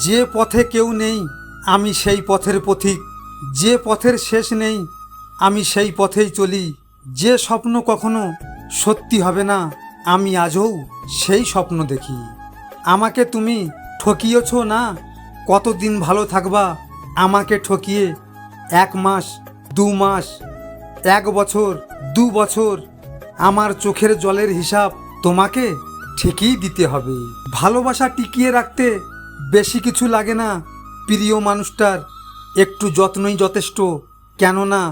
যে পথে কেউ নেই আমি সেই পথের পথিক, যে পথের শেষ নেই আমি সেই পথেই চলি। যে স্বপ্ন কখনো সত্যি হবে না আমি আজও সেই স্বপ্ন দেখি। আমাকে তুমি ঠকিয়েছ না, কতদিন ভালো থাকবা আমাকে ঠকিয়ে? 1 মাস, 2 মাস, 1 বছর, 2 বছর, আমার চোখের জলের হিসাব তোমাকে ঠিকই দিতে হবে। ভালোবাসা টিকিয়ে রাখতে বেশি কিছু লাগে না, প্রিয় মানুষটার একটু যত্নই যথেষ্ট। কেননা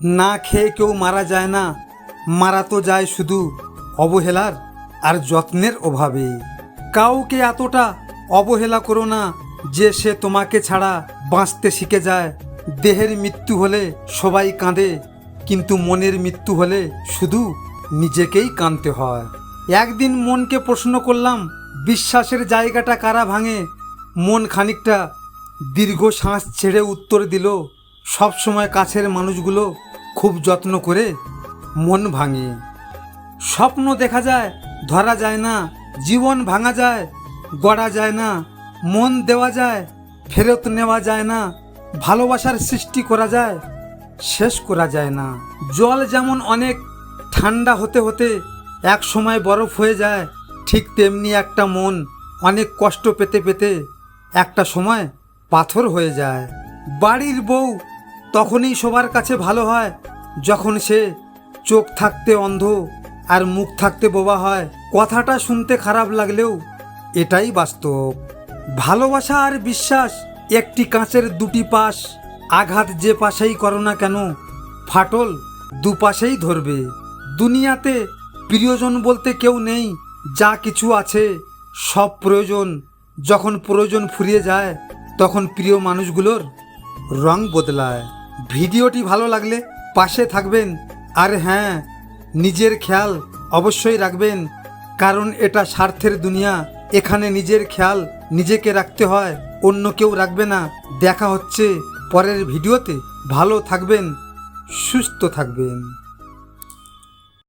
না খেয়ে কেউ মারা যায় না, মারা তো যায় শুধু অবহেলার আর যত্নের অভাবে। কাউকে এতটা অবহেলা করো না যে সে তোমাকে ছাড়া বাঁচতে শিখে যায়। দেহের মৃত্যু হলে সবাই কাঁদে, কিন্তু মনের মৃত্যু হলে শুধু নিজেকেই কাঁদতে হয়। একদিন মনকে প্রশ্ন করলাম, বিশ্বাসের জায়গাটা কারা ভাঙে? মন খানিকটা দীর্ঘ শ্বাস ছেড়ে উত্তর দিল, সবসময় কাছের মানুষগুলো খুব যত্ন করে মন ভাঙে। স্বপ্ন দেখা যায়, ধরা যায় না। জীবন ভাঙা যায়, গড়া যায় না। মন দেওয়া যায়, ফেরত নেওয়া যায় না। ভালোবাসার সৃষ্টি করা যায়, শেষ করা যায় না। জল যেমন অনেক ঠান্ডা হতে হতে এক সময় বরফ হয়ে যায়, ঠিক তেমনি একটা মন অনেক কষ্ট পেতে পেতে একটা সময় পাথর হয়ে যায়। বাড়ির বউ তখনই সবার কাছে ভালো হয় যখন সে চোখ থাকতে অন্ধ আর মুখ থাকতে বোবা হয়। কথাটা শুনতে খারাপ লাগলেও এটাই বাস্তব। ভালোবাসা আর বিশ্বাস একটি কাঁচের দুটি পাশ। আঘাত যে পাশেই করো না কেন, ফাটল দুপাশেই ধরবে। দুনিয়াতে প্রিয়জন বলতে কেউ নেই, যা কিছু আছে সব প্রয়োজন। যখন প্রয়োজন ফুরিয়ে যায় তখন প্রিয় মানুষগুলোর রং বদলায়। ভিডিওটি ভালো লাগলে পাশে থাকবেন, আর হ্যাঁ, নিজের খেয়াল অবশ্যই রাখবেন, কারণ এটা স্বার্থের দুনিয়া। এখানে নিজের খেয়াল নিজেকে রাখতে হয়, অন্য কেউ রাখবে না। দেখা হচ্ছে পরের ভিডিওতে। ভালো থাকবেন, সুস্থ থাকবেন।